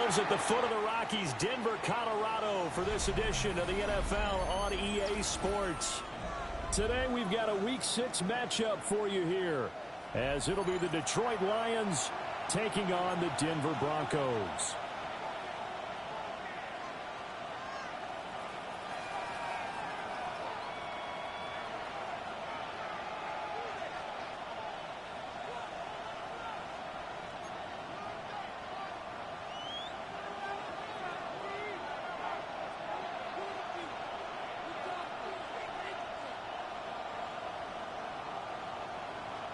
ourselves at the foot of the Rockies, Denver, Colorado, for this edition of the NFL on EA Sports. Today we've got a Week 6 matchup for you here, as it'll be the Detroit Lions taking on the Denver Broncos.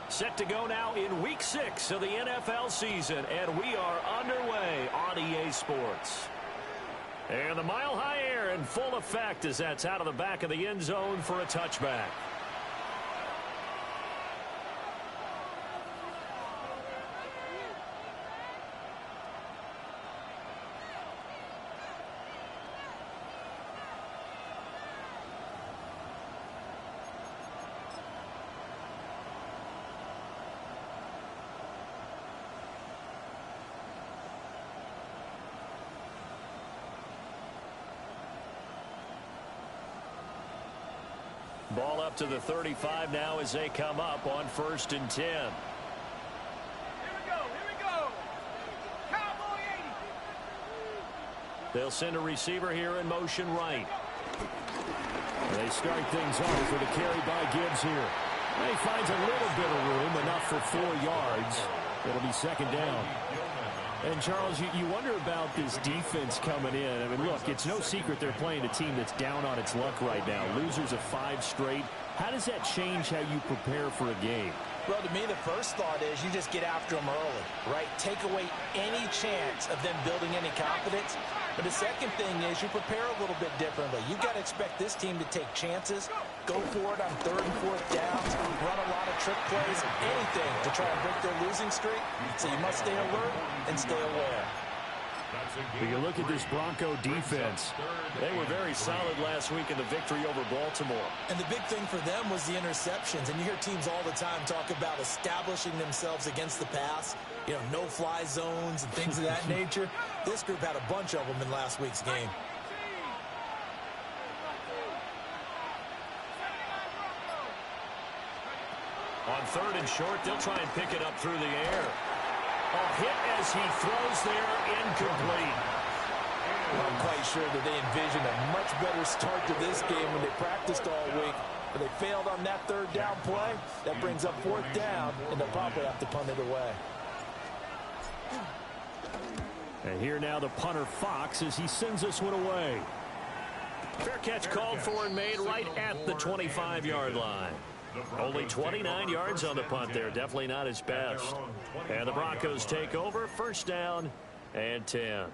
Set to go now in Week 6 of the NFL season, and we are underway on EA Sports. And the mile-high air in full effect as that's out of the back of the end zone for a touchback. Ball up to the 35 now as they come up on 1st and 10. Here we go. Cowboy 80. They'll send a receiver here in motion right. They start things off with a carry by Gibbs here. He finds a little bit of room, enough for 4 yards. It'll be 2nd down. And, Charles, you wonder about this defense coming in. I mean, look, it's no secret they're playing a team that's down on its luck right now. Losers of 5 straight. How does that change how you prepare for a game? Well, to me, the first thought is you just get after them early, right? Take away any chance of them building any confidence. But the second thing is you prepare a little bit differently. You've got to expect this team to take chances, go for it on 3rd and 4th downs, run a lot of trick plays, anything to try and break their losing streak. So you must stay alert and stay aware. When you look at this Bronco defense, they were very solid last week in the victory over Baltimore. And the big thing for them was the interceptions. And you hear teams all the time talk about establishing themselves against the pass, you know, no-fly zones and things of that nature. This group had a bunch of them in last week's game. On 3rd and short, they'll try and pick it up through the air. A hit as he throws there, incomplete. I'm quite sure that they envisioned a much better start to this game when they practiced all week. But they failed on that 3rd down play. That brings up 4th down, and they'll probably have to punt it away. And here now the punter Fox as he sends this one away. Fair catch called for and made right at the 25-yard line. Only 29 yards on the punt there. Definitely not his best. And the Broncos take over. 1st down and 10.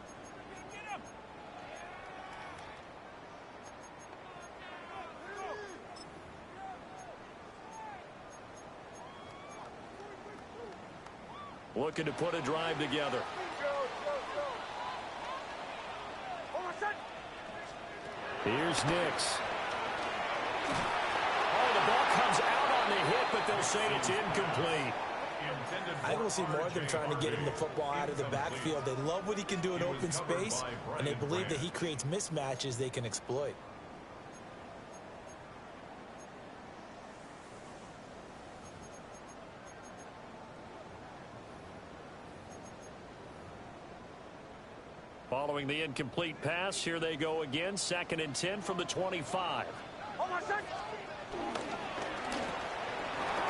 Looking to put a drive together. Here's Nix. Oh, the ball comes out on the hit, but they'll say it's incomplete. I don't see more of them trying to get him the football out of the backfield. They love what he can do in open space, and they believe that he creates mismatches they can exploit. Following the incomplete pass, here they go again. 2nd and 10 from the 25.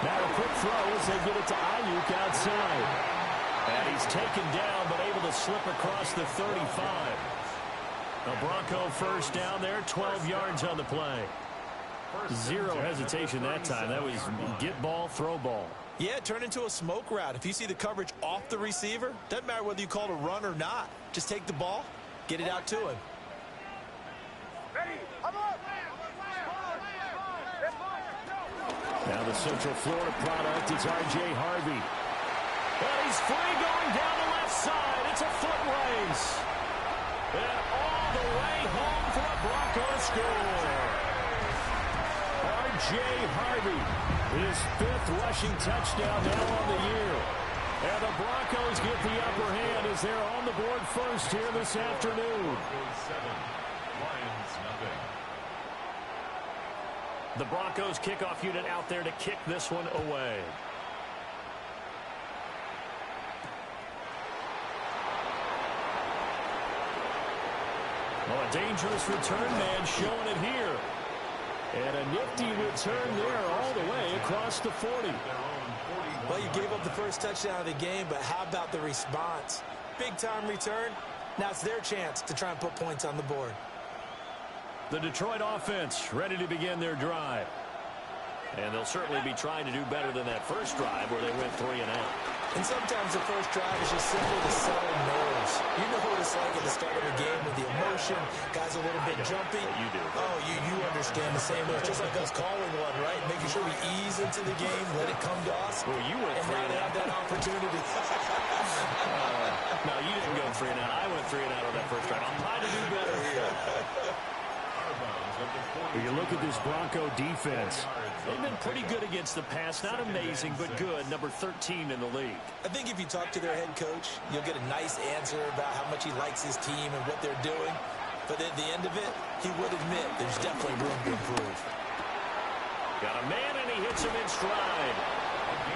Now a quick throw as they get it to Ayuk outside. And he's taken down, but able to slip across the 35. A Bronco 1st down there, 12 yards on the play. Zero hesitation that time. That was get ball, throw ball. Yeah, turn into a smoke route. If you see the coverage off the receiver, doesn't matter whether you call it a run or not. Just take the ball, get it out to him. Now the Central Florida product is R.J. Harvey. And he's free going down the left side. It's a foot race. And all the way home for a Bronco score. R.J. Harvey, his 5th rushing touchdown now on the year. And the Broncos get the upper hand as they're on the board first here this afternoon. The Broncos kickoff unit out there to kick this one away. Well, a dangerous return man showing it here. And a nifty return there all the way across the 40. Well, you gave up the first touchdown of the game, but how about the response? Big-time return. Now it's their chance to try and put points on the board. The Detroit offense ready to begin their drive. And they'll certainly be trying to do better than that first drive where they went 3 and out. And sometimes the first drive is just simply to settle nerves. You know what it's like at the start of a game with the emotion. Guys a little bit jumpy. You do. Oh, you understand the same way. It's just like us calling one, right? Making sure we ease into the game, let it come to us. Well, you went 3 and out. Have that opportunity. No, you didn't go 3 and out. I went 3 and out on that first drive. I'm trying to do better here. When you look at this Bronco defense, they've been pretty good against the pass. Not amazing, but good. Number 13 in the league. I think if you talk to their head coach, you'll get a nice answer about how much he likes his team and what they're doing. But at the end of it, he would admit there's definitely room to improve. Got a man, and he hits him in stride.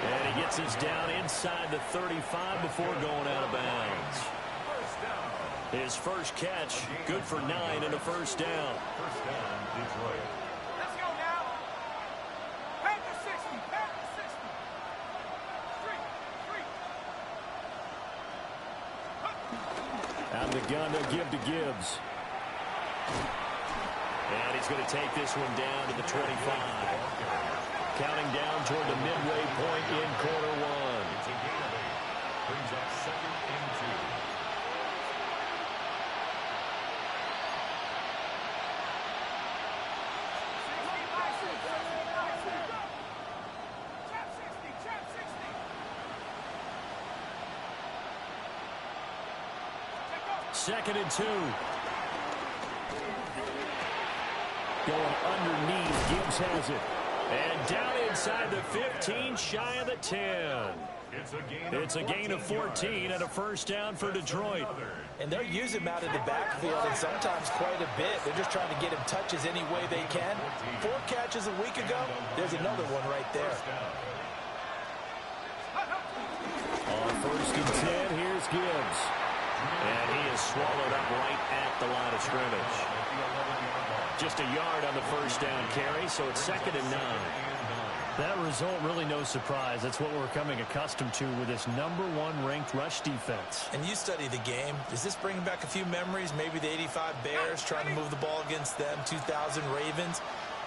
And he gets us down inside the 35 before going out of bounds. His first catch, good for 9 and a first down. First down, Detroit. Let's go now. Back to 60. Back to 60. 3. Out of the gun, they'll give to Gibbs. And he's going to take this one down to the 25. Counting down toward the midway point in quarter one. It's a gain of 8. Brings up 2nd and 2. Second and 2. Going underneath. Gibbs has it. And down inside the 15, shy of the 10. It's a gain of 14 and a first down for Detroit. And they'll use him out of the backfield and sometimes quite a bit. They're just trying to get him touches any way they can. 4 catches a week ago. There's another one right there. On first and 10, here's Gibbs. And he is swallowed up right at the line of scrimmage. Just a yard on the first down carry, so it's 2nd and 9. That result, really no surprise. That's what we're becoming accustomed to with this #1 ranked rush defense. And you study the game. Is this bringing back a few memories? Maybe the 85 Bears trying to move the ball against them, 2000 Ravens.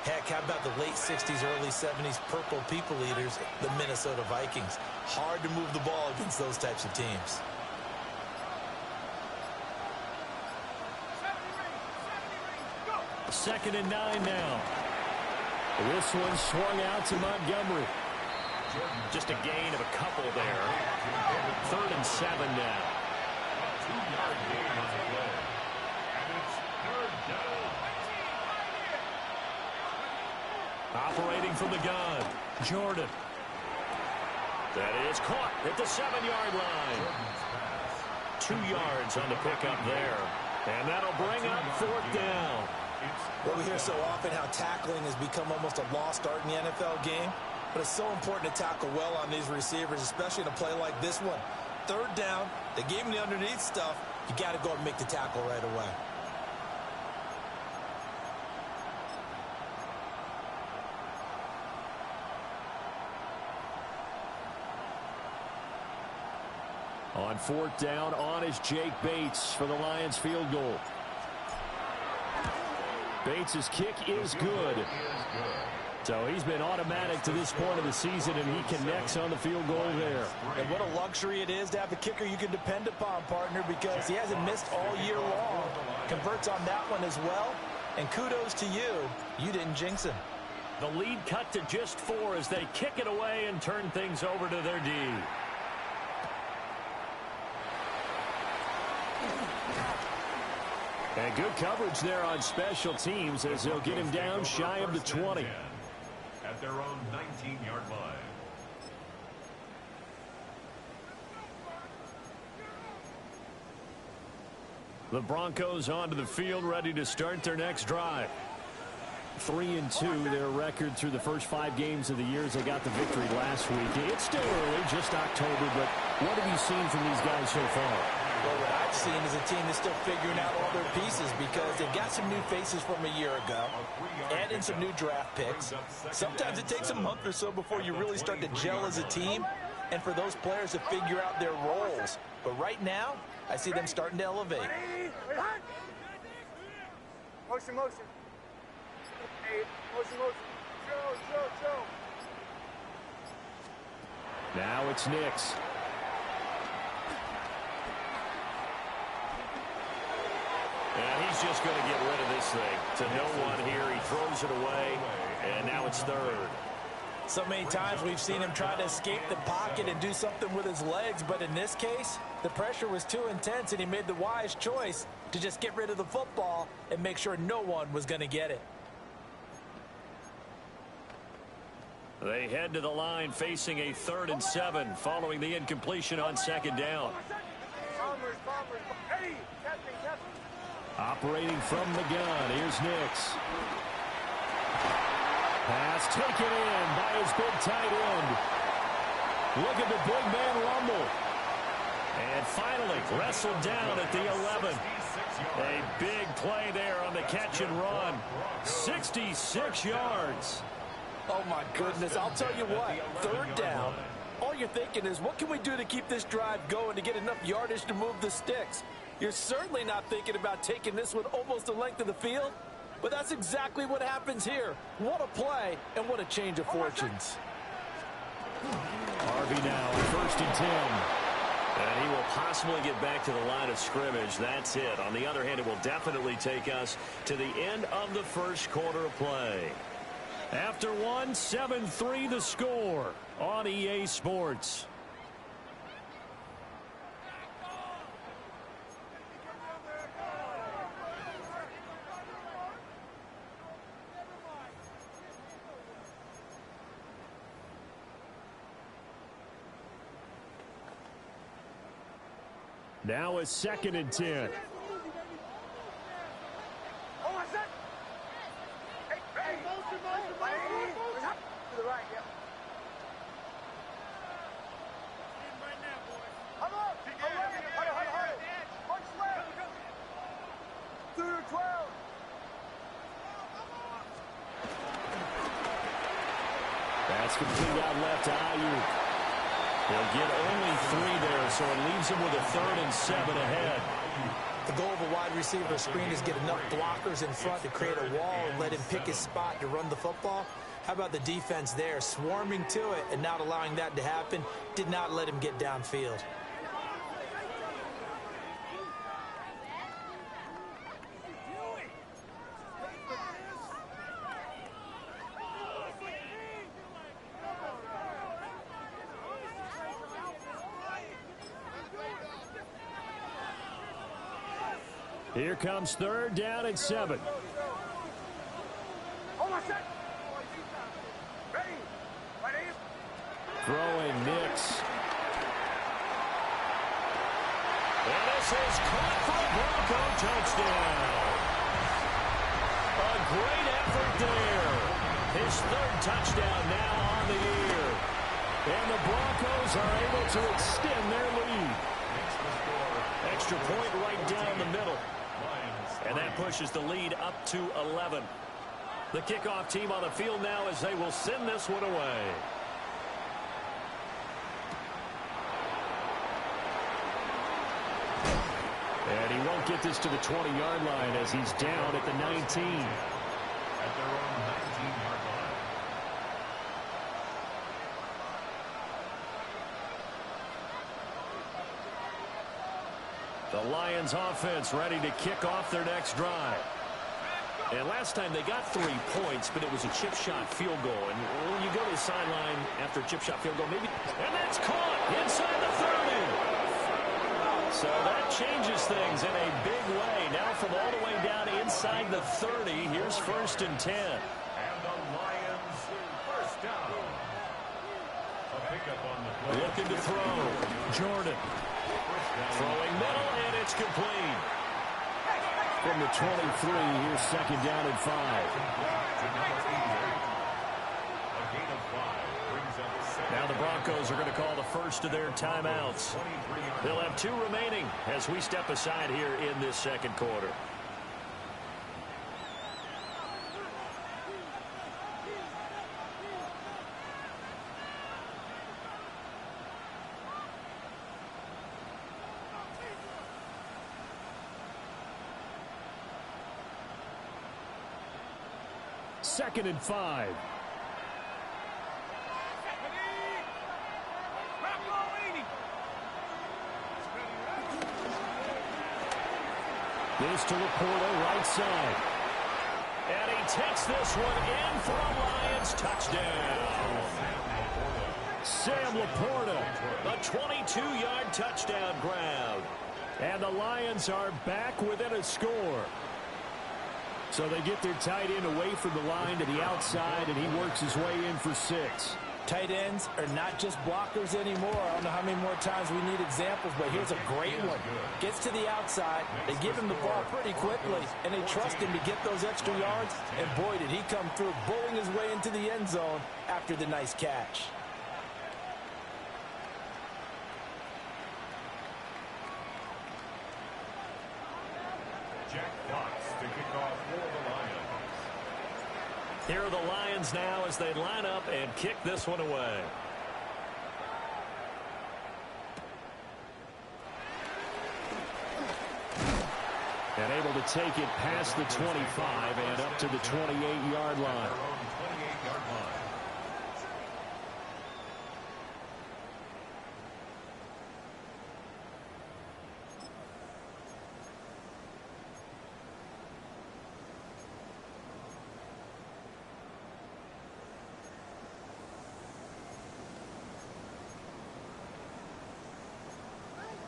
Heck, how about the late 60s, early 70s Purple People Eaters, the Minnesota Vikings? Hard to move the ball against those types of teams. Second and 9 now. This one swung out to Montgomery. Just a gain of a couple there. 3rd and 7 now. Operating from the gun, Jordan. That is caught at the 7-yard line. 2 yards on the pickup there. And that'll bring up 4th down. Well, we hear so often how tackling has become almost a lost art in the NFL game. But it's so important to tackle well on these receivers, especially in a play like this one. 3rd down, they gave him the underneath stuff. You got to go and make the tackle right away. On 4th down, on is Jake Bates for the Lions field goal. Bates' kick is good. So he's been automatic to this point of the season, and he connects on the field goal there. And what a luxury it is to have a kicker you can depend upon, partner, because he hasn't missed all year long. Converts on that one as well. And kudos to you. You didn't jinx him. The lead cut to just 4 as they kick it away and turn things over to their D. And good coverage there on special teams as they'll get him down shy of the 20. At their own 19-yard line. The Broncos onto the field, ready to start their next drive. 3-2, their record through the first 5 games of the year as they got the victory last week. It's still early, just October, but what have you seen from these guys so far? Well, what I've seen is a team that's still figuring out all their pieces because they've got some new faces from a year ago, add in some new draft picks. Sometimes it takes a month or so before you really start to gel as a team and for those players to figure out their roles. But right now, I see them starting to elevate. Motion, motion. Hey, motion, motion. Show. Now it's Nix. And he's just going to get rid of this thing. To no one here. He throws it away, and now it's third. So many times we've seen him try to escape the pocket and do something with his legs, but in this case, the pressure was too intense, and he made the wise choice to just get rid of the football and make sure no one was going to get it. They head to the line facing a 3rd and 7 following the incompletion on 2nd down. Operating from the gun, here's Nix. Pass taken in by his big tight end. Look at the big man rumble. And finally wrestled down at the 11. A big play there on the catch and run. 66 yards. Oh, my goodness. I'll tell you what, 3rd down, all you're thinking is, what can we do to keep this drive going to get enough yardage to move the sticks? You're certainly not thinking about taking this one almost the length of the field, but that's exactly what happens here. What a play, and what a change of fortunes. Harvey now, 1st and 10. And he will possibly get back to the line of scrimmage. That's it. On the other hand, it will definitely take us to the end of the first quarter of play. After 1, 7-3 the score on EA Sports. Now it's 2nd and 10. That's complete out left to Ayuk. They'll get only 3 there, so it leaves him with a 3rd and 7 ahead. The goal of a wide receiver screen is get enough blockers in front to create a wall and let him pick his spot to run the football. How about the defense there, swarming to it and not allowing that to happen? Did not let him get downfield. Here comes 3rd down and 7. Throwing Nix. And this is caught for a Bronco touchdown. A great effort there. His 3rd touchdown now on the year. And the Broncos are able to extend their lead. Extra point right down the middle. And that pushes the lead up to 11. The kickoff team on the field now as they will send this one away. And he won't get this to the 20-yard line as he's down at the 19. At their own 19-yard line. The Lions offense ready to kick off their next drive. And last time they got 3 points, but it was a chip shot field goal. And when you go to the sideline after a chip shot field goal, maybe, and that's caught inside the 30. So that changes things in a big way. Now from all the way down inside the 30, here's 1st and 10. And the Lions first down. A pickup on the play. Looking to throw. Jordan. Throwing middle, and it's complete. from the 23. Here's second down and 5. Now the Broncos are going to call the first of their timeouts. They'll have 2 remaining as we step aside here in this second quarter. Second and 5. This to Laporta, right side. And he takes this one in for a Lions touchdown. Sam Laporta, a 22-yard touchdown grab. And the Lions are back within a score. So they get their tight end away from the line to the outside, and he works his way in for 6. Tight ends are not just blockers anymore. I don't know how many more times we need examples, but here's a great one. Gets to the outside, they give him the ball pretty quickly, and they trust him to get those extra yards, and boy, did he come through, bowling his way into the end zone after the nice catch. Here are the Lions now as they line up and kick this one away. And able to take it past the 25 and up to the 28-yard line.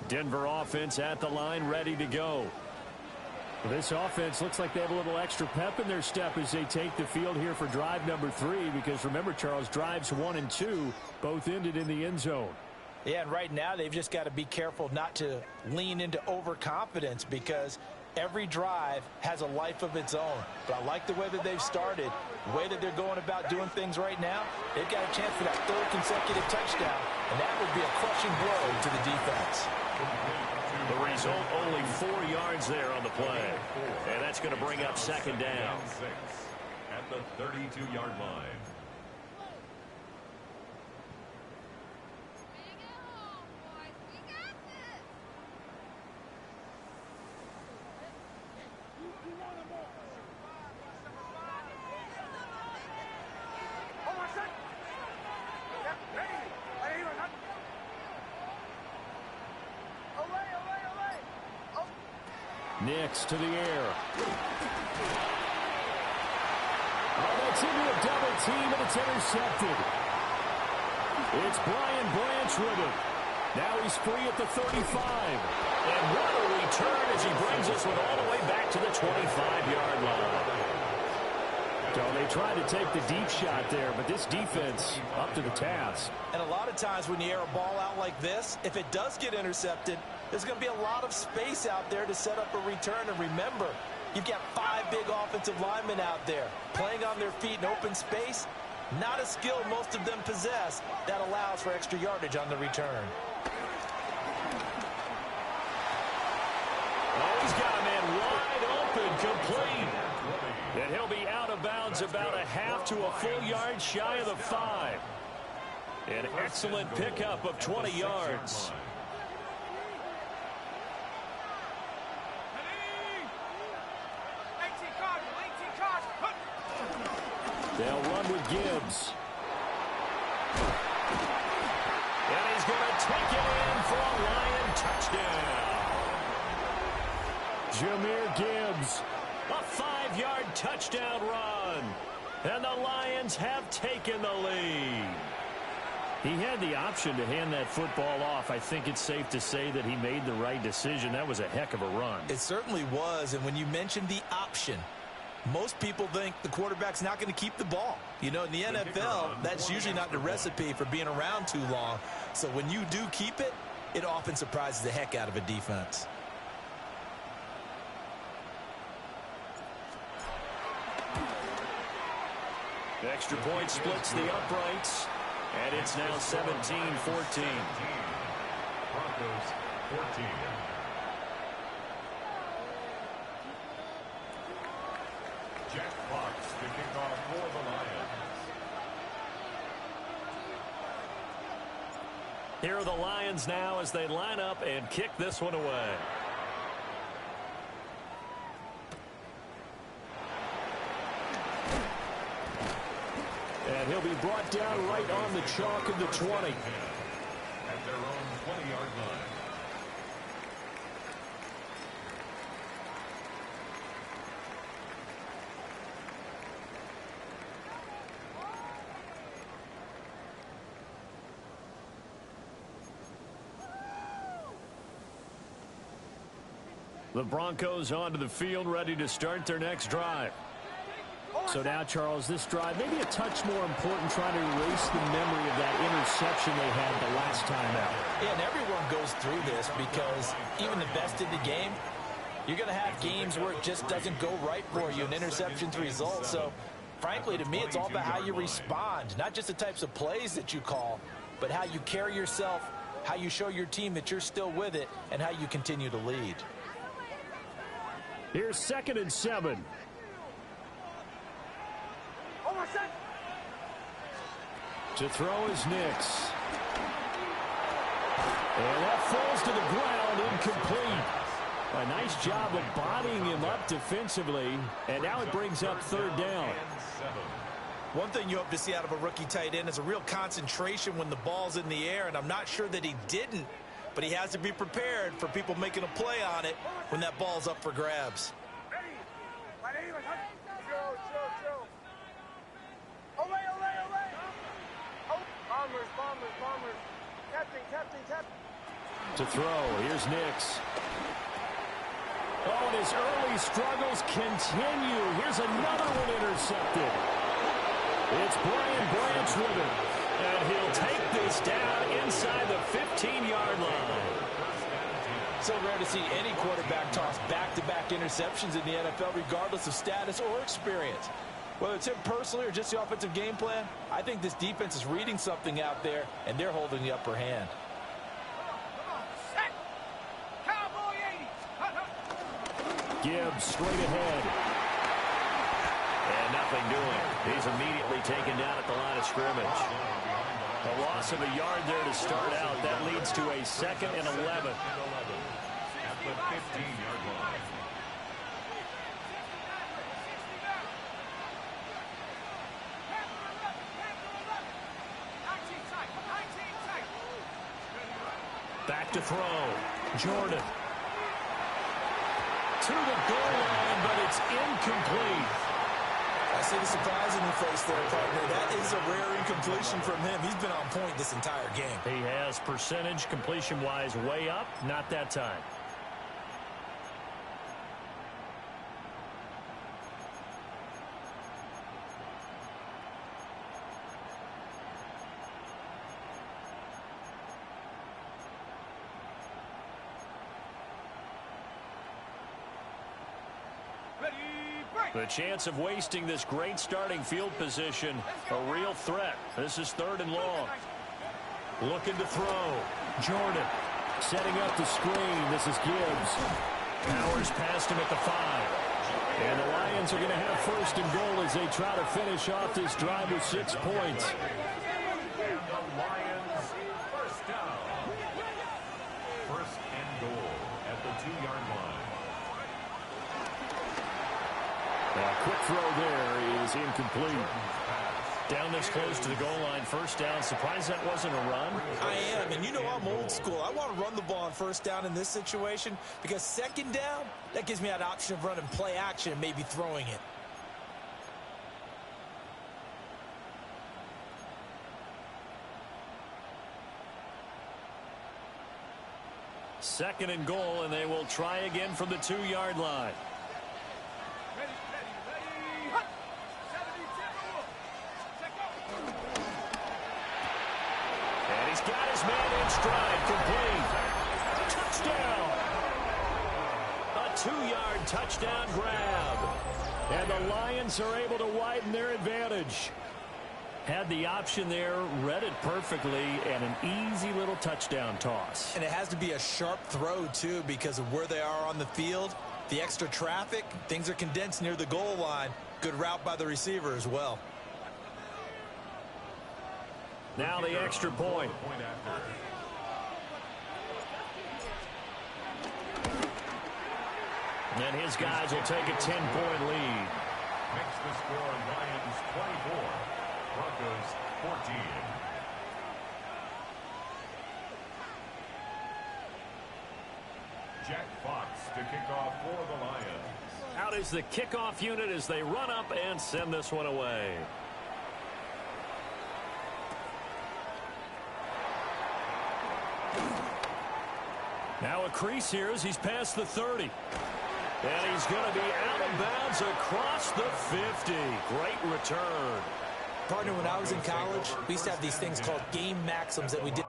Denver offense at the line, ready to go. This offense looks like they have a little extra pep in their step as they take the field here for drive number 3, because remember, Charles, drives 1 and 2 both ended in the end zone. Yeah, and right now they've just got to be careful not to lean into overconfidence, because every drive has a life of its own. But I like the way that they've started, the way that they're going about doing things right now. They've got a chance for that 3rd consecutive touchdown, and that would be a crushing blow to the defense. The result, only 4 yards there on the play. And that's going to bring up second down. At the 32-yard line. Nix to the air. That's into a double team, and it's intercepted. It's Brian Branch with it. Now he's free at the 35. And what a return as he brings this one all the way back to the 25-yard line. So they tried to take the deep shot there, but this defense up to the task. And a lot of times when you air a ball out like this, if it does get intercepted, there's going to be a lot of space out there to set up a return. And remember, you've got 5 big offensive linemen out there playing on their feet in open space. Not a skill most of them possess that allows for extra yardage on the return. Oh, he's got a man wide open, complete. And he'll be out of bounds about a half to a full yard shy of the 5. An excellent pickup of 20 yards. They'll run with Gibbs. And he's going to take it in for a Lion touchdown. Jahmyr Gibbs, a 5-yard touchdown run. And the Lions have taken the lead. He had the option to hand that football off. I think it's safe to say that he made the right decision. That was a heck of a run. It certainly was. And when you mentioned the option, most people think the quarterback's not going to keep the ball. You know, in the NFL, that's usually not the recipe for being around too long. So when you do keep it, it often surprises the heck out of a defense. Extra point splits the uprights, and it's now 17-14. Broncos 14. Jack Fox to kick off for the Lions. Here are the Lions now as they line up and kick this one away. And he'll be brought down right on the chalk of the 20. At their own 20-yard line. The Broncos onto the field, ready to start their next drive. So now, Charles, this drive maybe a touch more important, trying to erase the memory of that interception they had the last time out. Yeah, and everyone goes through this because even the best in the game, you're going to have games where it just doesn't go right for you, and interceptions result. So, frankly, to me, it's all about how you respond, not just the types of plays that you call, but how you carry yourself, how you show your team that you're still with it, and how you continue to lead. Here's 2nd and 7. To throw is Nix. And that falls to the ground, incomplete. A nice job of bodying him up defensively, and now it brings up 3rd down. One thing you hope to see out of a rookie tight end is a real concentration when the ball's in the air, and I'm not sure that he didn't, but he has to be prepared for people making a play on it when that ball's up for grabs. To throw, here's Nix. Oh, and his early struggles continue. Here's another one intercepted. It's Brian Branch with it. And he'll take this down inside the 15-yard line. So rare to see any quarterback toss back-to-back interceptions in the NFL, regardless of status or experience. Whether it's him personally or just the offensive game plan, I think this defense is reading something out there, and they're holding the upper hand. Gibbs straight ahead. And nothing doing. He's immediately taken down at the line of scrimmage. A loss of a yard there to start out. That leads to a 2nd and 11. At the 15-yard line. Back to throw. Jordan. To the goal line, but it's incomplete. I see the surprise in your face there, partner. That is a rare incompletion from him. He's been on point this entire game. He has percentage completion-wise way up, not that time. The chance of wasting this great starting field position, a real threat. This is 3rd and long. Looking to throw. Jordan setting up the screen. This is Gibbs. Powers past him at the 5. And the Lions are going to have 1st and goal as they try to finish off this drive with 6 points. And the Lions, 1st down. 1st and goal at the 2-yard line. A quick throw there is incomplete. Down this close to the goal line, 1st down. Surprised that wasn't a run? I am, and you know I'm old school. I want to run the ball on 1st down in this situation because 2nd down, that gives me that option of running play action and maybe throwing it. Second and goal, and they will try again from the 2-yard line. And he's got his man in stride, complete. Touchdown. A 2-yard touchdown grab. And the Lions are able to widen their advantage. Had the option there, read it perfectly, and an easy little touchdown toss. And it has to be a sharp throw, too, because of where they are on the field. The extra traffic, things are condensed near the goal line. Good route by the receiver as well. Now the extra point. And his guys will take a 10-point lead. Makes the score Lions 24, Broncos 14. Jack Fox to kick off for the Lions. Out is the kickoff unit as they run up and send this one away. Now a crease here as he's past the 30. And he's going to be out of bounds across the 50. Great return. Partner, when I was in college, we used to have these things called game maxims that we did.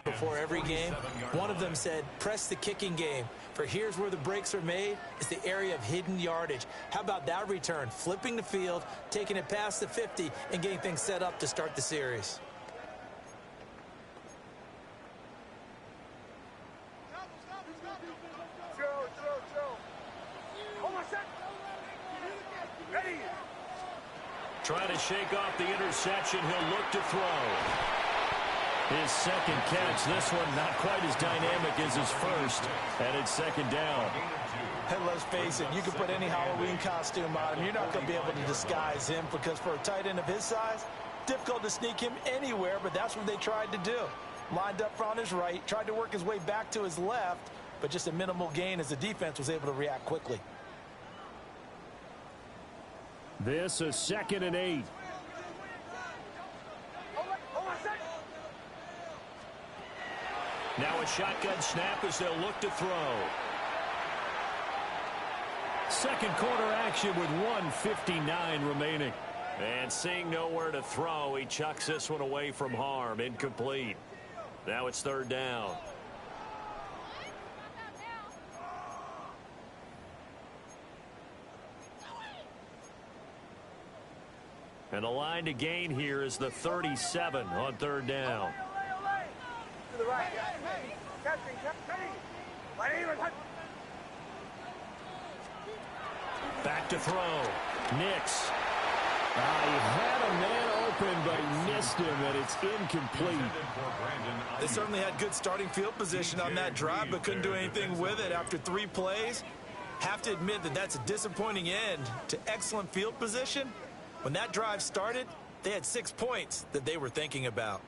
Before every game, one of them said, press the kicking game, for here's where the breaks are made. It's the area of hidden yardage. How about that return? Flipping the field, taking it past the 50, and getting things set up to start the series. Trying to shake off the interception. He'll look to throw. His second catch, this one not quite as dynamic as his first, and it's second down. And let's face it, you can put any Halloween costume on him. You're not going to be able to disguise him because for a tight end of his size, difficult to sneak him anywhere, but that's what they tried to do. Lined up on his right, tried to work his way back to his left, but just a minimal gain as the defense was able to react quickly. This is 2nd and 8. Now a shotgun snap as they'll look to throw. Second quarter action with 1:59 remaining. And seeing nowhere to throw, he chucks this one away from harm. Incomplete. Now it's third down. And the line to gain here is the 37 on third down. To the right. Back to throw. Nix. He had a man open, but he missed him, and it's incomplete. They certainly had good starting field position on that drive, but couldn't do anything with it after 3 plays. Have to admit that that's a disappointing end to excellent field position. When that drive started, they had 6 points that they were thinking about.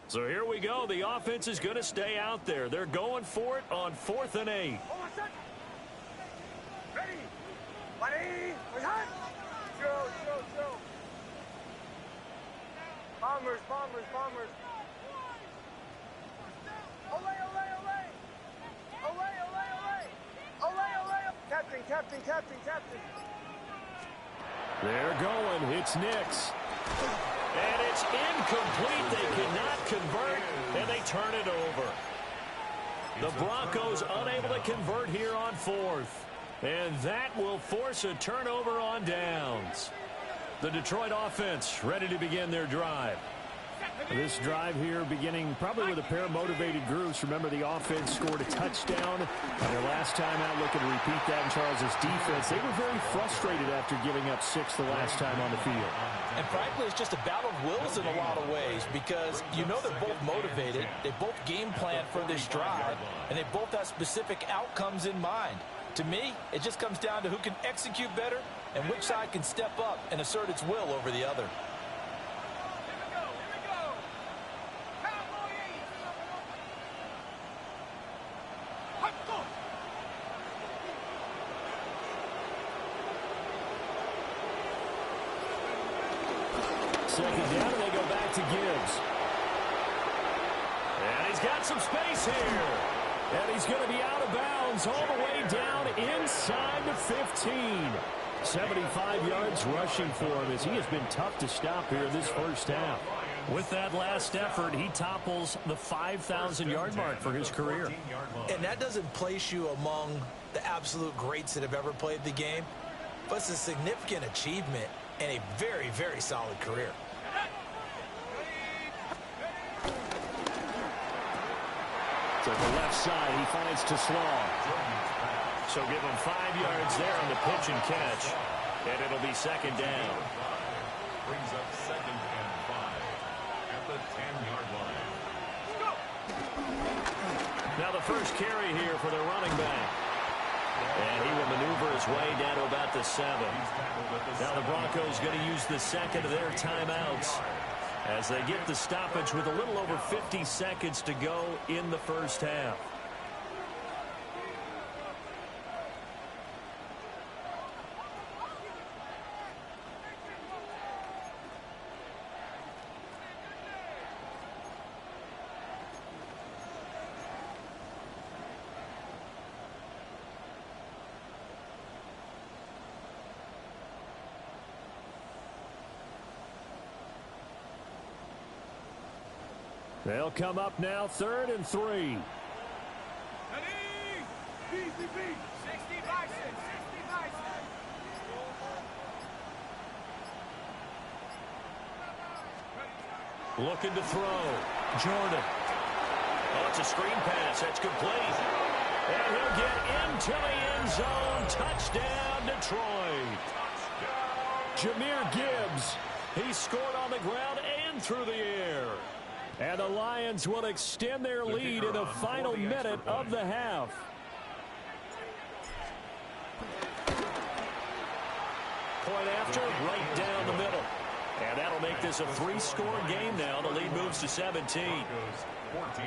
So here we go. The offense is going to stay out there. They're going for it on 4th and 8. Ready. Ready. Show. Bombers. Ole. They're going. It's Nix. And it's incomplete. They cannot convert, and they turn it over. The Broncos unable to convert here on fourth. And that will force a turnover on downs. The Detroit offense ready to begin their drive. This drive here beginning probably with a pair of motivated groups. Remember, the offense scored a touchdown on their last time out, looking to repeat that in Charles's defense. They were very frustrated after giving up 6 the last time on the field. And frankly, it's just a battle of wills in a lot of ways because you know they're both motivated. They both game plan for this drive, and they both have specific outcomes in mind. To me, it just comes down to who can execute better and which side can step up and assert its will over the other. Second down, and they go back to Gibbs. And he's got some space here. And he's going to be out of bounds all the way down inside the 15. 75 yards rushing for him as he has been tough to stop here this first half. With that last effort, he topples the 5,000-yard mark for his career. And that doesn't place you among the absolute greats that have ever played the game, but it's a significant achievement and a very, very solid career. To the left side, he finds Slaw. So give him 5 yards there on the pitch and catch. And it'll be second down. Brings up 2nd and 5 at the 10-yard line. Now the first carry here for the running back. And he will maneuver his way down to about the 7. Now the Broncos going to use the second of their timeouts as they get the stoppage with a little over 50 seconds to go in the first half. They'll come up now, 3rd and 3. Ready? 60 bison, 60 bison. Looking to throw. Jordan. Oh, it's a screen pass. That's complete. And he'll get into the end zone. Touchdown, Detroit. Jahmyr Gibbs. He scored on the ground and through the air. And the Lions will extend their lead in the final minute of the half. Point after, right down the middle. And that'll make this a 3-score game now. The lead moves to 17. 14.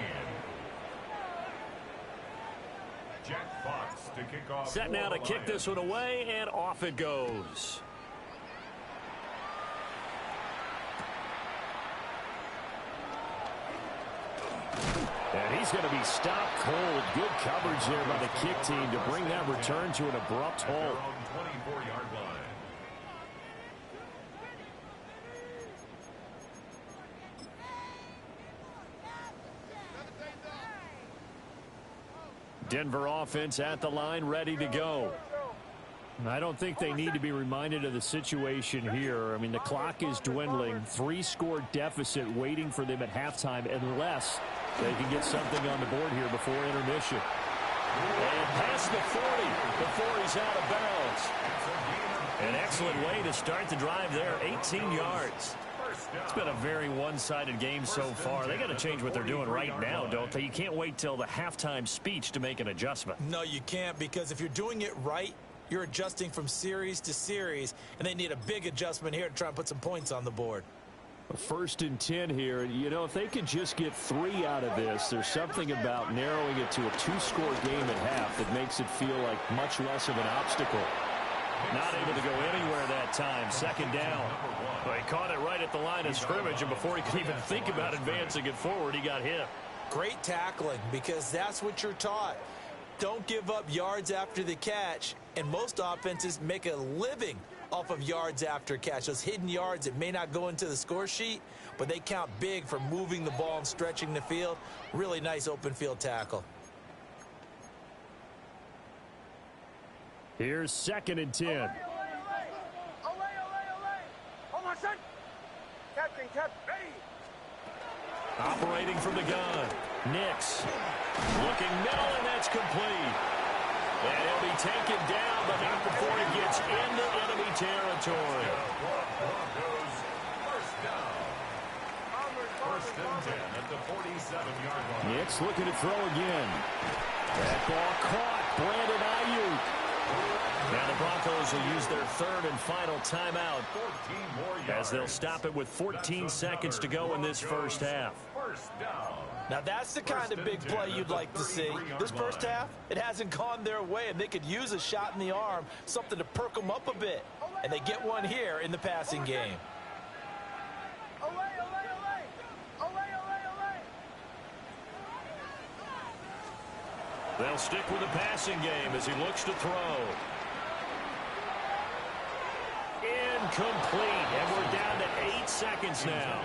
Jack Fox to kick off. Set now to kick this one away, and off it goes. And he's going to be stopped cold. Good coverage there by the kick team to bring that return to an abrupt halt. 24-yard line. Denver offense at the line, ready to go. I don't think they need to be reminded of the situation here. I mean, the clock is dwindling. 3-score deficit waiting for them at halftime unless they can get something on the board here before intermission. And past the 40 before he's out of bounds. An excellent way to start the drive there, 18 yards. It's been a very one-sided game so far. They got to change what they're doing right now, don't they? You can't wait till the halftime speech to make an adjustment. No, you can't, because if you're doing it right, you're adjusting from series to series, and they need a big adjustment here to try and put some points on the board. 1st and 10 here. You know, if they could just get 3 out of this, there's something about narrowing it to a 2-score game at half that makes it feel like much less of an obstacle. Not able to go anywhere that time. 2nd down. But he caught it right at the line of scrimmage, and before he could even think about advancing it forward, he got hit. Great tackling, because that's what you're taught. Don't give up yards after the catch, And most offenses make a living off of yards after catch. Those hidden yards that may not go into the score sheet, but they count big for moving the ball and stretching the field. Really nice open field tackle. Here's 2nd and 10. Operating from the gun. Nix looking middle, and that's complete. And he'll be taken down, but not before he gets into enemy territory. First down. First and 10 at the 47-yard line. Nix looking to throw again. That ball caught. Brandon Ayuk. Now the Broncos will use their 3rd and final timeout as they'll stop it with 14 seconds to go in this first half. First down. Now that's the kind of big play you'd like to see. This first half, it hasn't gone their way, and they could use a shot in the arm, something to perk them up a bit. And they get one here in the passing game. They'll stick with the passing game as he looks to throw. Incomplete, and we're down to 8 seconds now.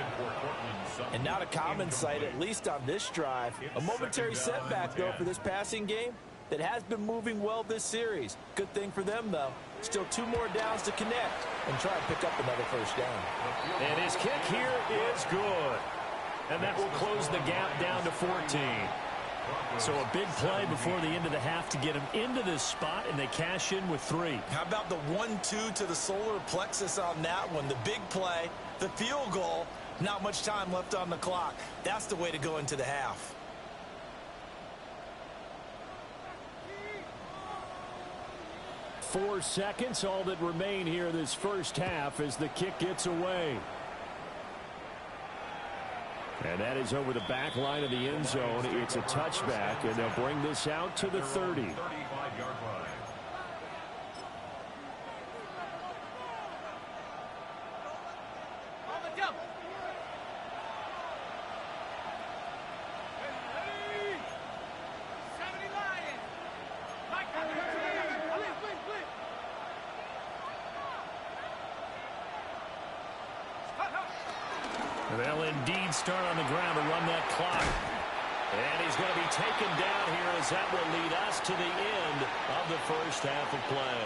And not a common sight, at least on this drive. A momentary setback, though, for this passing game that has been moving well this series. Good thing for them, though. Still 2 more downs to connect and try and pick up another first down. And his kick here is good. And that will close the gap down to 14. So a big play before the end of the half to get him into this spot, and they cash in with 3. How about the 1-2 to the solar plexus on that one? The big play, the field goal, not much time left on the clock. That's the way to go into the half. Four seconds, all that remain here this first half as the kick gets away. And that is over the back line of the end zone. It's a touchback, and they'll bring this out to the 30. 35-yard line. They'll indeed start on the ground to run that clock. And he's going to be taken down here as that will lead us to the end of the first half of play.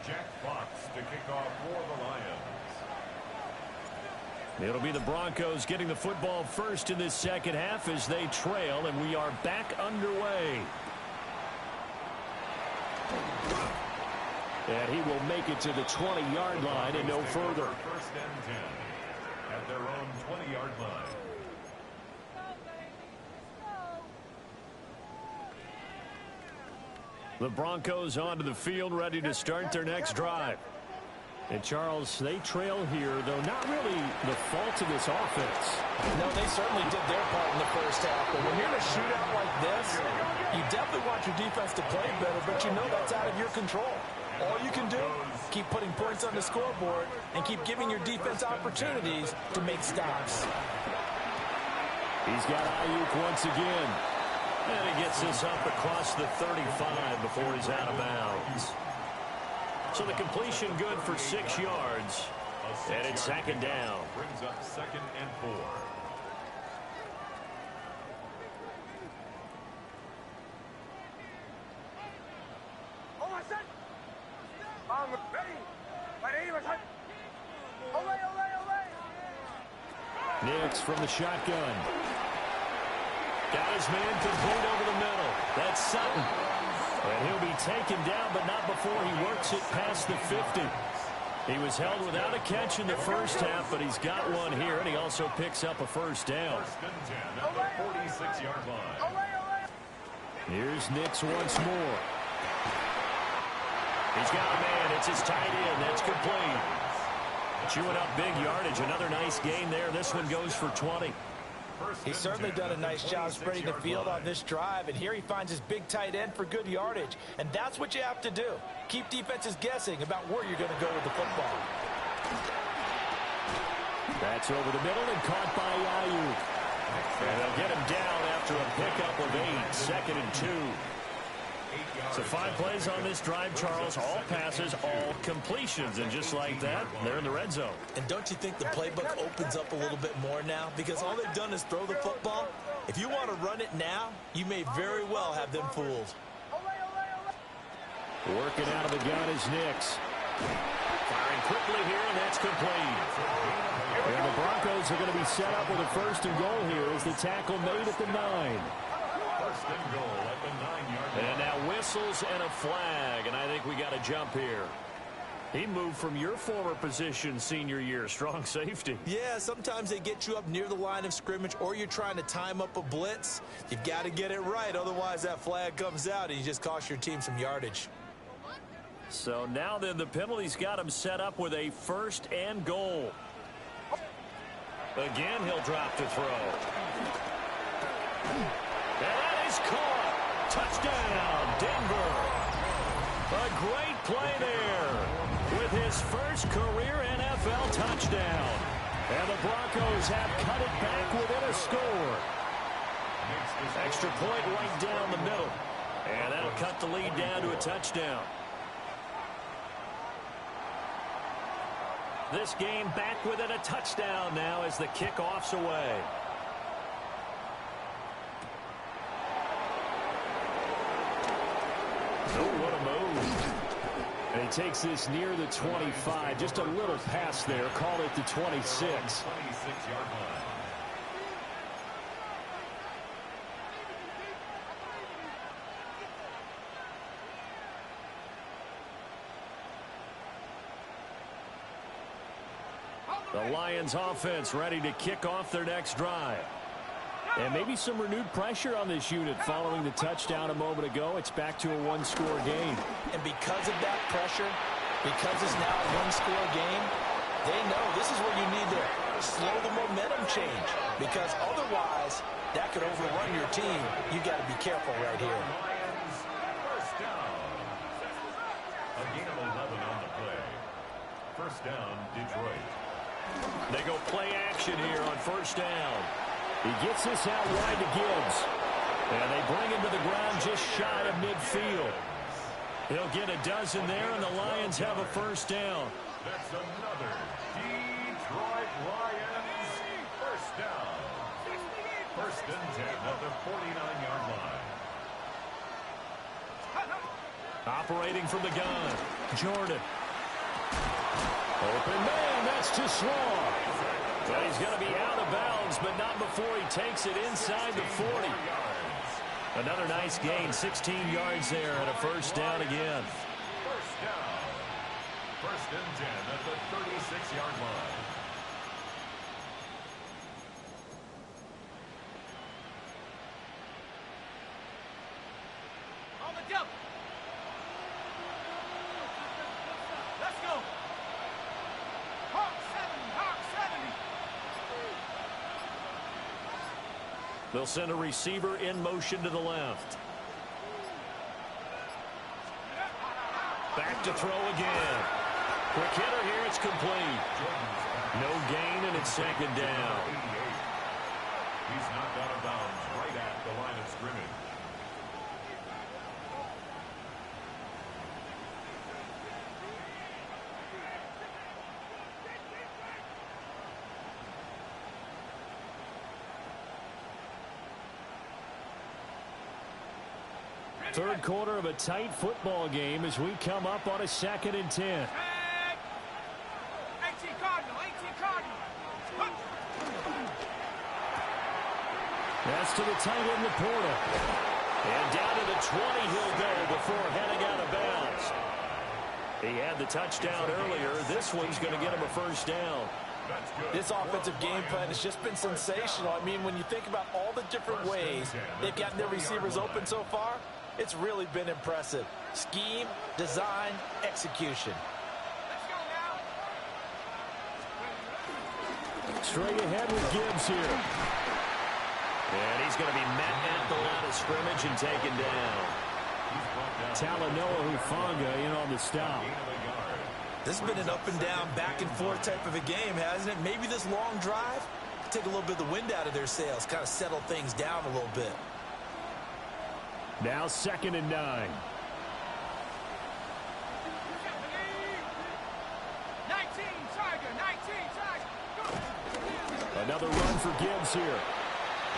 Jack Fox to kick off for the Lions. It'll be the Broncos getting the football first in this second half as they trail, and we are back underway. And he will make it to the 20-yard line and no further. First and 10 at their own 20-yard line. The Broncos onto the field, ready to start their next drive. And, Charles, they trail here, though not really the fault of this offense. No, they certainly did their part in the first half. But when you're in a shootout like this, you definitely want your defense to play better, but you know that's out of your control. All you can do, keep putting points on the scoreboard and keep giving your defense opportunities to make stops. He's got Ayuk once again. And he gets this up across the 35 before he's out of bounds. So the completion good for 6 yards. And it's second down. Brings up 2nd and 4. Nix from the shotgun. Got his man complete over the middle. That's Sutton. And he'll be taken down, but not before he works it past the 50. He was held without a catch in the first half, but he's got one here, and he also picks up a first down. First and 10 at the 46-yard line. Here's Nix once more. He's got a man. It's his tight end. That's complete. Chewing up big yardage. Another nice gain there. This one goes for 20. He's certainly done a nice job spreading the field on this drive, and here he finds his big tight end for good yardage. And that's what you have to do. Keep defenses guessing about where you're going to go with the football. That's over the middle and caught by Ayuk. And they'll get him down after a pickup of 8, 2nd and 2. So 5 plays on this drive, Charles. All passes, all completions. And just like that, they're in the red zone. And don't you think the playbook opens up a little bit more now? Because all they've done is throw the football. If you want to run it now, you may very well have them fooled. Working out of the gun is Nix. Firing quickly here, and that's complete. And the Broncos are going to be set up with a 1st and goal here as the tackle made at the 9. 1st and goal at the 9-yard line. And now whistles and a flag, and I think we got a jump here. He moved from your former position senior year, strong safety. Yeah, sometimes they get you up near the line of scrimmage, or you're trying to time up a blitz. You've got to get it right, otherwise that flag comes out and you just cost your team some yardage. So now then the penalty's got him set up with a 1st and goal. Again, he'll drop to throw. And that is caught. Touchdown, Denver. A great play there with his first career NFL touchdown. And the Broncos have cut it back within a score. Extra point right down the middle. And that'll cut the lead down to a touchdown. This game back within a touchdown now as the kickoff's away. Oh, what a move. And he takes this near the 25. Just a little pass there. Call it the 26. 26-yard line. The Lions offense ready to kick off their next drive. And maybe some renewed pressure on this unit following the touchdown a moment ago. It's back to a 1-score game. And because of that pressure, because it's now a 1-score game, they know this is where you need to slow the momentum change. Because otherwise, that could overrun your team. You got to be careful right here. Lions, 1st down. A gain of 11 on the play. 1st down, Detroit. They go play action here on 1st down. He gets this out wide to Gibbs. And they bring him to the ground just shy of midfield. He'll get a dozen there, and the Lions have a 1st down. That's another Detroit Lions 1st down. 1st and 10 at the 49-yard line. Operating from the gun, Jordan. Open man, that's too small. Well, he's going to be out of bounds, but not before he takes it inside the 40. Another nice gain, 16 yards there, and a 1st down again. 1st down. 1st and 10 at the 36-yard line. On the double. Let's go. Hawk 70, Hawk 70. They'll send a receiver in motion to the left. Back to throw again. Quick hitter here, it's complete. No gain, and it's 2nd down. He's knocked out of bounds right at the line of scrimmage. Third quarter of a tight football game as we come up on a 2nd and 10. 18 Cardinal, 18 Cardinal. That's to the tight end, Laporta. And down to the 20 he'll go before heading out of bounds. He had the touchdown earlier. This one's going to get him a 1st down. This offensive game plan has just been sensational. I mean, when you think about all the different ways they've gotten their receivers open so far, it's really been impressive. Scheme, design, execution. Let's go now. Straight ahead with Gibbs here. And he's going to be met at the line of scrimmage and taken down. Talanoa Hufanga in on the stop. This has been an up-and-down, back-and-forth type of a game, hasn't it? Maybe this long drive, take a little bit of the wind out of their sails, kind of settle things down a little bit. Now 2nd and 9. 19, Tiger, 19, Tiger. Another run for Gibbs here.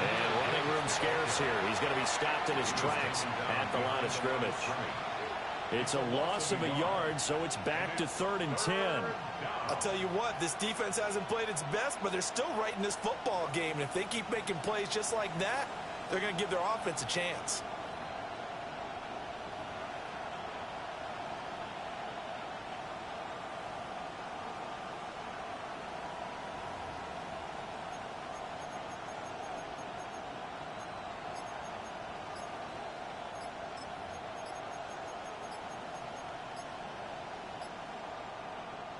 And running room scarce here. He's going to be stopped in his tracks at the line of scrimmage. It's a loss of a yard, so it's back to 3rd and 10. I'll tell you what, this defense hasn't played its best, but they're still right in this football game. And if they keep making plays just like that, they're going to give their offense a chance.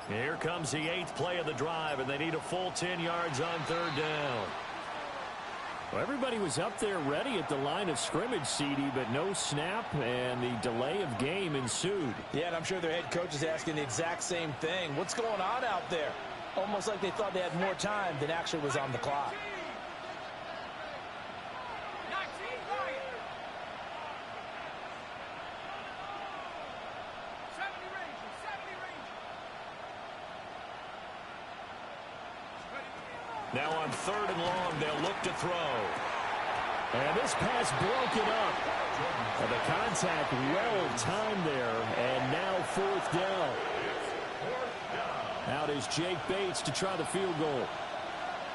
Here comes the 8th play of the drive, and they need a full 10 yards on 3rd down. Well, everybody was up there ready at the line of scrimmage, CD, but no snap, and the delay of game ensued. Yeah, and I'm sure their head coach is asking the exact same thing. What's going on out there? Almost like they thought they had more time than actually was on the clock. 19, Lions. 70 Rangers, 70 Rangers. Now on 3rd and long, they'll look to throw. And this pass broken up. And the contact well timed there. And now 4th down. Out is Jake Bates to try the field goal.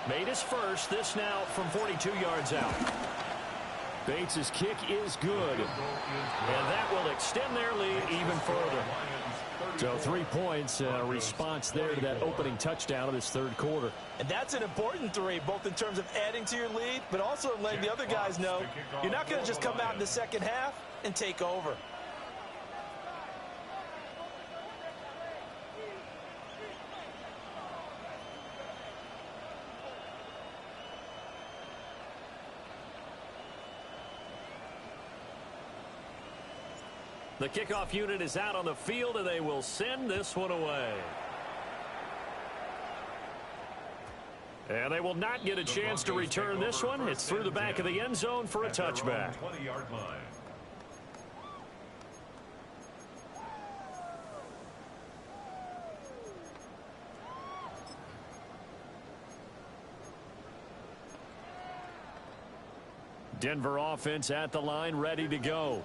Made his first. This now from 42 yards out. Bates' kick is good. And that will extend their lead even further. So 3 points, response there to that opening touchdown of this 3rd quarter. And that's an important 3, both in terms of adding to your lead, but also letting the other guys know you're not going to just come out in the second half and take over. The kickoff unit is out on the field, and they will send this one away. And they will not get a chance to return this one. It's through the back of the end zone for a touchback. 20-yard line. Denver offense at the line, ready to go.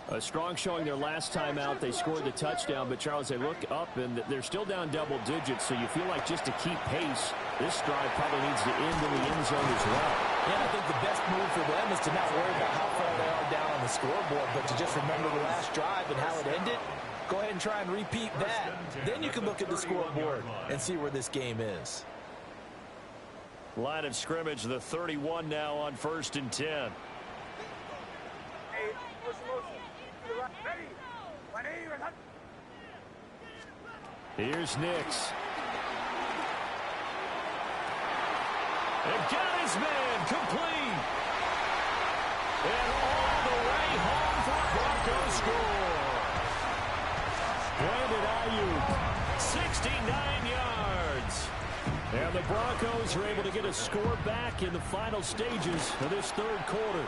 A strong showing their last time out. They scored the touchdown, but Charles, they look up and they're still down double digits, so you feel like just to keep pace, this drive probably needs to end in the end zone as well. Yeah, I think the best move for them is to not worry about how far they are down on the scoreboard, but to just remember the last drive and how it ended. Go ahead and try and repeat that. Then you can look at the scoreboard and see where this game is. Line of scrimmage, the 31 now on 1st and 10. Here's Nix. And got his man complete. And all the way home for a Broncos score. Brandon Ayuk, 69 yards. And the Broncos are able to get a score back in the final stages of this 3rd quarter.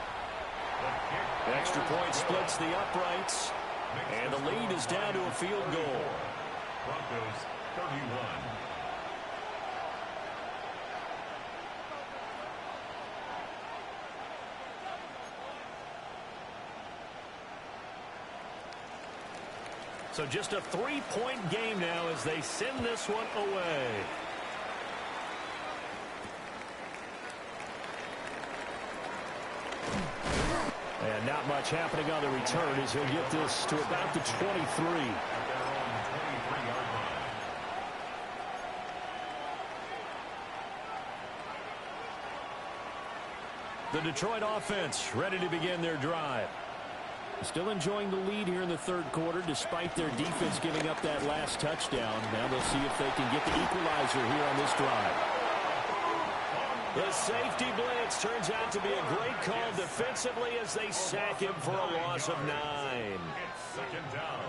Extra point splits the uprights. And the lead is down to a field goal. Broncos 31. So just a 3-point game now as they send this one away. And not much happening on the return as he'll get this to about the 23. The Detroit offense ready to begin their drive. Still enjoying the lead here in the 3rd quarter despite their defense giving up that last touchdown. Now they'll see if they can get the equalizer here on this drive. The safety blitz turns out to be a great call defensively as they sack him for a loss of 9. It's 2nd down.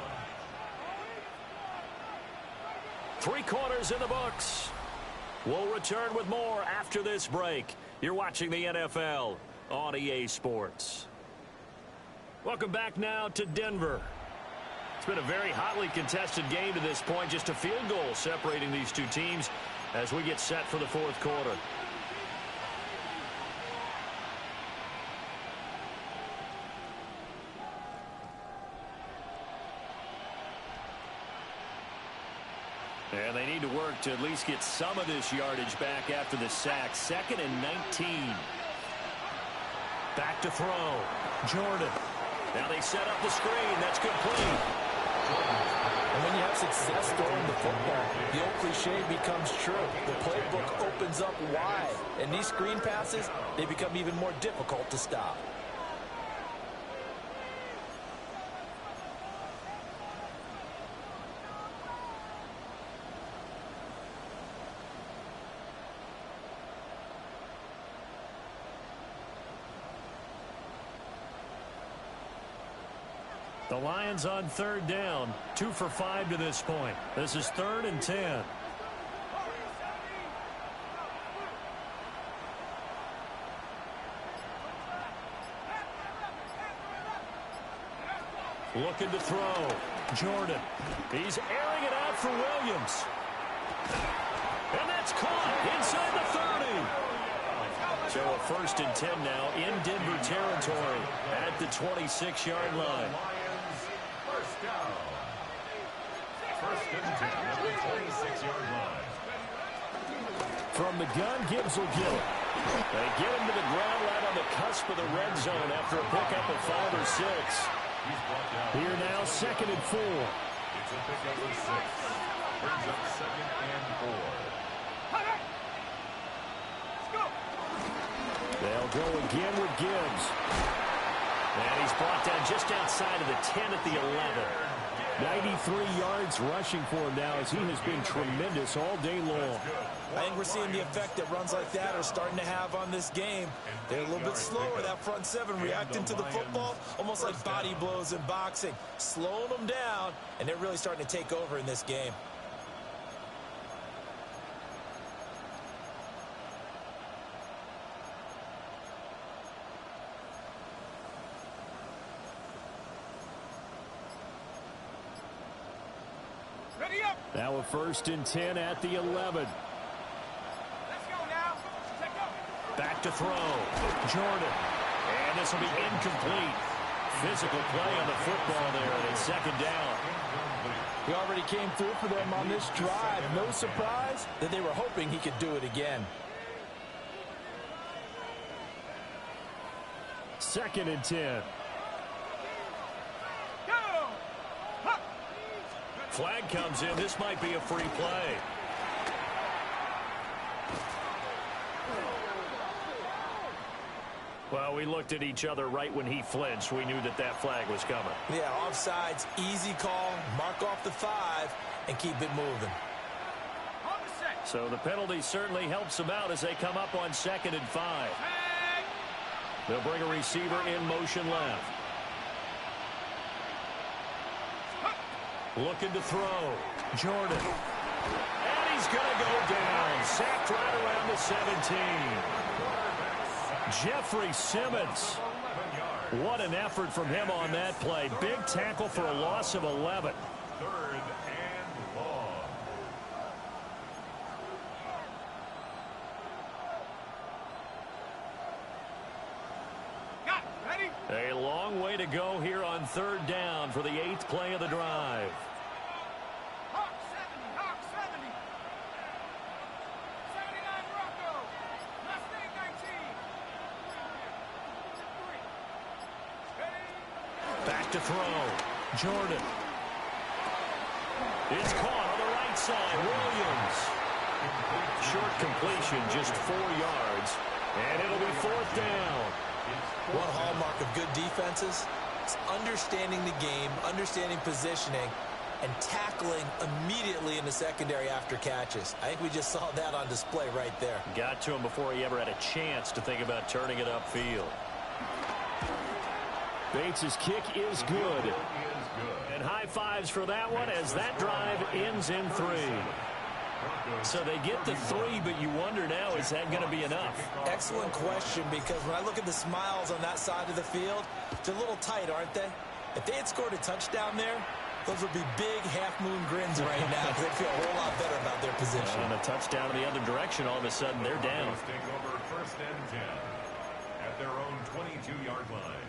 3 quarters in the books. We'll return with more after this break. You're watching the NFL on EA Sports. Welcome back now to Denver. It's been a very hotly contested game to this point. Just a field goal separating these two teams as we get set for the fourth quarter. And they need to work to at least get some of this yardage back after the sack. 2nd and 19. Back to throw. Jordan. Now they set up the screen. That's complete. And when you have success throwing the football, the old cliche becomes true. The playbook opens up wide. And these screen passes, they become even more difficult to stop. The Lions on 3rd down. 2 for 5 to this point. This is 3rd and 10. Looking to throw. Jordan. He's airing it out for Williams. And that's caught inside the 30. So a 1st and 10 now in Denver territory at the 26-yard line. First down. 1st and 10 at the 26-yard line. From the gun, Gibbs will get it. They get him to the ground right on the cusp of the red zone after a pickup of 5 or 6. Here now, 2nd and 4. It's a pickup of 6. Brings up 2nd and 4. They'll go again with Gibbs. And he's brought down just outside of the 10 at the 11. 93 yards rushing for him now as he has been tremendous all day long. I think we're seeing the effect that runs like that are starting to have on this game. They're a little bit slower, that front 7, reacting to the football, almost like body blows in boxing. Slowing them down, and they're really starting to take over in this game. Now a 1st and 10 at the 11. Let's go now. Check up. Back to throw. Jordan. And this will be incomplete. Physical play on the football there, and it's 2nd down. He already came through for them on this drive. No surprise that they were hoping he could do it again. 2nd and 10. Flag comes in. This might be a free play. Well, we looked at each other right when he flinched. We knew that that flag was coming. Yeah, offsides, easy call, mark off the 5, and keep it moving. So the penalty certainly helps them out as they come up on 2nd and 5. They'll bring a receiver in motion left. Looking to throw. Jordan. And he's going to go down. Sacked right around the 17. Jeffrey Simmons. What an effort from him on that play. Big tackle for a loss of 11. 3rd and long. Got it. Ready? A long way to go here on 3rd down for the 8th play of the drive. Hawk 70. Hawk 70. 79 Rocco. Mustang 19. Ready? Back to throw. Jordan. It's caught on the right side. Williams. Short completion, just 4 yards. And it'll be 4th down. One hallmark of good defenses is understanding the game, understanding positioning, and tackling immediately in the secondary after catches. I think we just saw that on display right there. Got to him before he ever had a chance to think about turning it upfield. Bates' kick is good. And high fives for that one as that drive ends in 3. So they get the 3, but you wonder now, is that going to be enough? Excellent question, because when I look at the smiles on that side of the field, they're a little tight, aren't they? If they had scored a touchdown there, those would be big half-moon grins right now because they feel a whole lot better about their position. And a touchdown in the other direction, all of a sudden they're down. Take over 1st and 10 at their own 22-yard line.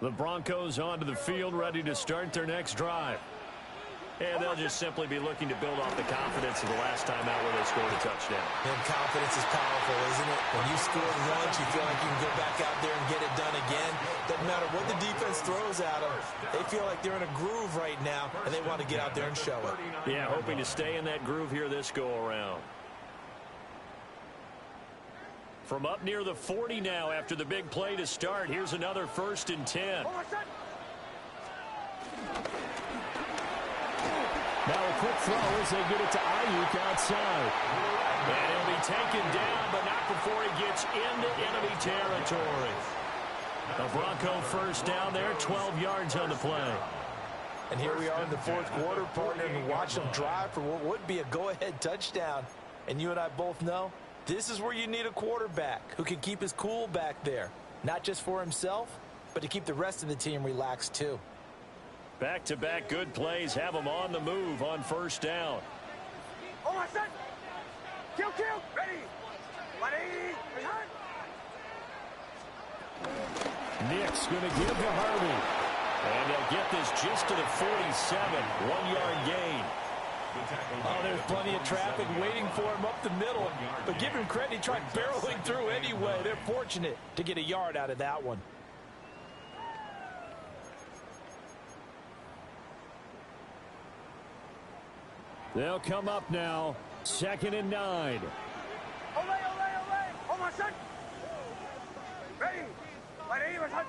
The Broncos onto the field, ready to start their next drive. And they'll just simply be looking to build off the confidence of the last time out where they scored a touchdown. And confidence is powerful, isn't it? When you scored once, you feel like you can go back out there and get it done again. Doesn't matter what the defense throws at them. They feel like they're in a groove right now, and they want to get out there and show it. Yeah, hoping to stay in that groove here this go-around. From up near the 40 now after the big play to start. Here's another 1st and 10. Now a quick throw as they get it to Ayuk outside. And he'll be taken down, but not before he gets into enemy territory. A Bronco 1st down there, 12 yards on the play. And here we are in the 4th quarter, partner, and watch them drive for what would be a go-ahead touchdown. And you and I both know, this is where you need a quarterback who can keep his cool back there. Not just for himself, but to keep the rest of the team relaxed too. Back-to-back good plays have them on the move on 1st down. Oh, my son! Kill! Ready! Nick's going to give to Harvey. And they'll get this just to the 47. 1-yard gain. Oh, there's plenty of traffic waiting for him up the middle. But give him credit, he tried barreling through anyway. They're fortunate to get a yard out of that one. They'll come up now. 2nd and 9. Ole! Oh, my son! Ready! My son!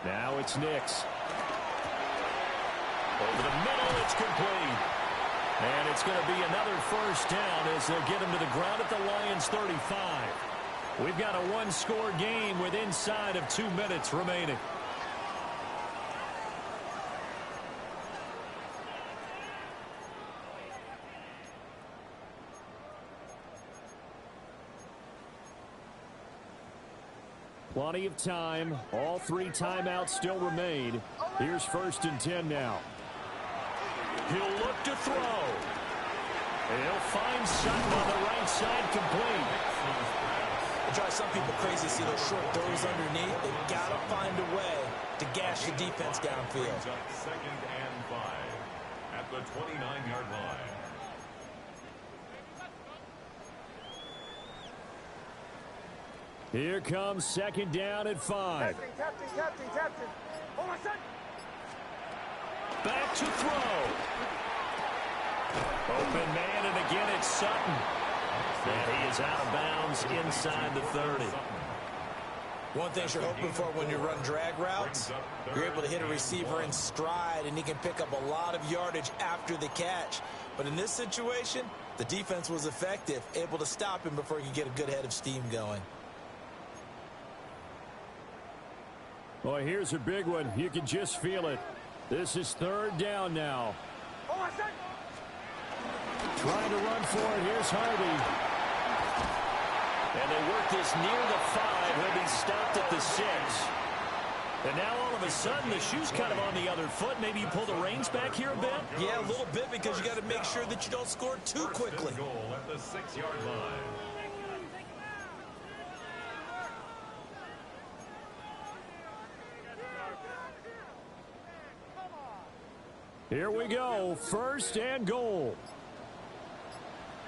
Now it's Nix. Over the middle, it's complete. And it's going to be another 1st down as they'll get him to the ground at the Lions' 35. We've got a 1-score game with inside of 2 minutes remaining. Plenty of time. All 3 timeouts still remain. Here's 1st and 10 now. He'll look to throw. He'll find Sutton on the right side, complete. It drives some people crazy to see those short throws underneath. They've got to find a way to gash the defense downfield. 2nd and 5 at the 29-yard line. Here comes 2nd down at 5. Captain. Oh, my son! Back to throw. Open man, and again it's Sutton. And he is out of bounds inside the 30. One thing you're hoping for when you run drag routes, you're able to hit a receiver in stride, and he can pick up a lot of yardage after the catch. But in this situation, the defense was effective, able to stop him before he could get a good head of steam going. Boy, here's a big one. You can just feel it. This is 3rd down now. Oh, my son! Trying to run for it. Here's Harvey. And they work this near the 5. He'll be stopped at the 6. And now all of a sudden the shoe's kind of on the other foot. Maybe you pull the reins back here a bit? Yeah, a little bit, because you got to make sure that you don't score too quickly. Goal at the 6-yard line. Here we go. 1st and goal.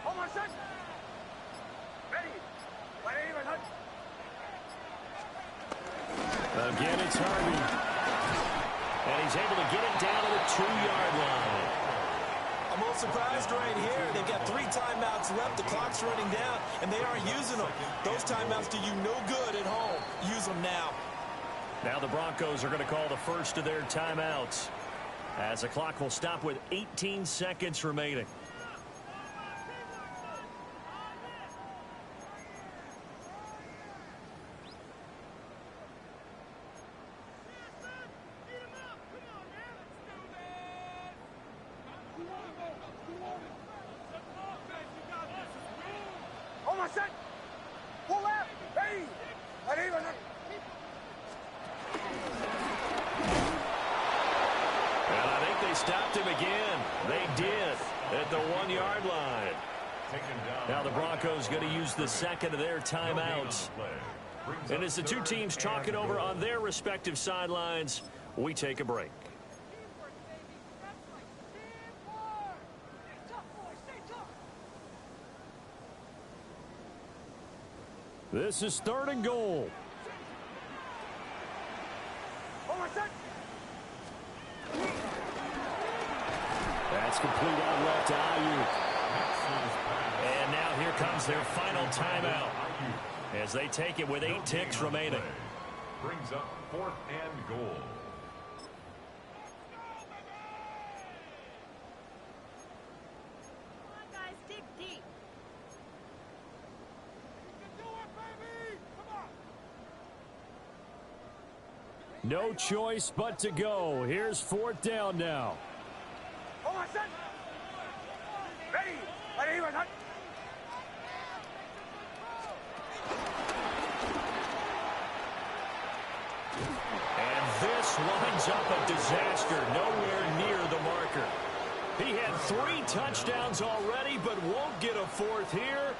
Oh, my son! Ready! My son! Again, it's Harvey. And he's able to get it down to the 2-yard line. I'm little surprised right here. They've got 3 timeouts left. The clock's running down, and they aren't using them. Those timeouts do you no good at home. Use them now. Now the Broncos are going to call the first of their timeouts, as the clock will stop with 18 seconds remaining. Stopped him again. They did at the 1-yard line. Now the Broncos going to use the second of their timeouts. And as the two teams talk it over on their respective sidelines, we take a break. This is 3rd and goal. That's complete out left to Ayuk. And now here comes their final timeout as they take it with 8 ticks remaining. Brings up 4th and goal. Come on, guys, dig deep. You can do it, baby! Come on! No choice but to go. Here's 4th down now. And this lines up a disaster nowhere near the marker. He had 3 touchdowns already, but won't get a 4th here.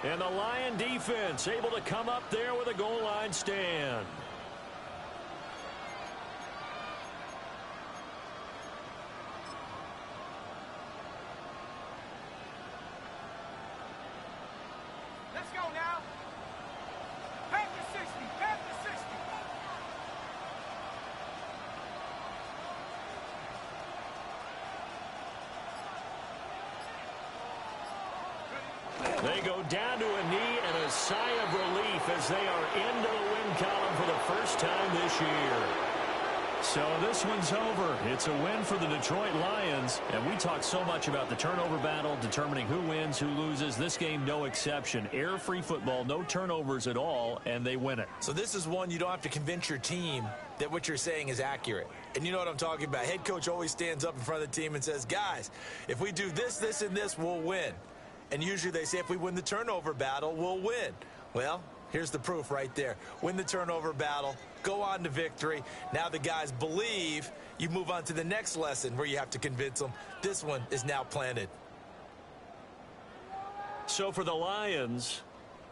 And the Lion defense able to come up there with a goal line stand. Let's go now. Back to 60. Back to 60. They go down to a knee and a sigh of relief as they are into the win column for the first time this year. So this one's over. It's a win for the Detroit Lions. And we talked so much about the turnover battle, determining who wins, who loses. This game, no exception. Error-free football, no turnovers at all, and they win it. So this is one you don't have to convince your team that what you're saying is accurate. And you know what I'm talking about. Head coach always stands up in front of the team and says, guys, if we do this, this, and this, we'll win. And usually they say if we win the turnover battle, we'll win. Well, here's the proof right there. Win the turnover battle, go on to victory. Now the guys believe. You move on to the next lesson where you have to convince them. This one is now planted. So for the Lions,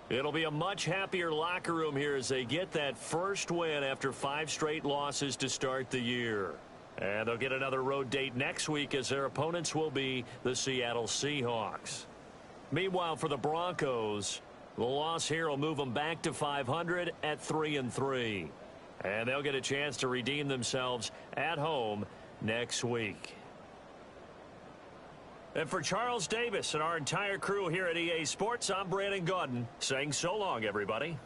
it'll be a much happier locker room here as they get that first win after 5 straight losses to start the year. And they'll get another road date next week as their opponents will be the Seattle Seahawks. Meanwhile, for the Broncos, the loss here will move them back to 500 at 3-3. And they'll get a chance to redeem themselves at home next week. And for Charles Davis and our entire crew here at EA Sports, I'm Brandon Gaudin saying so long, everybody.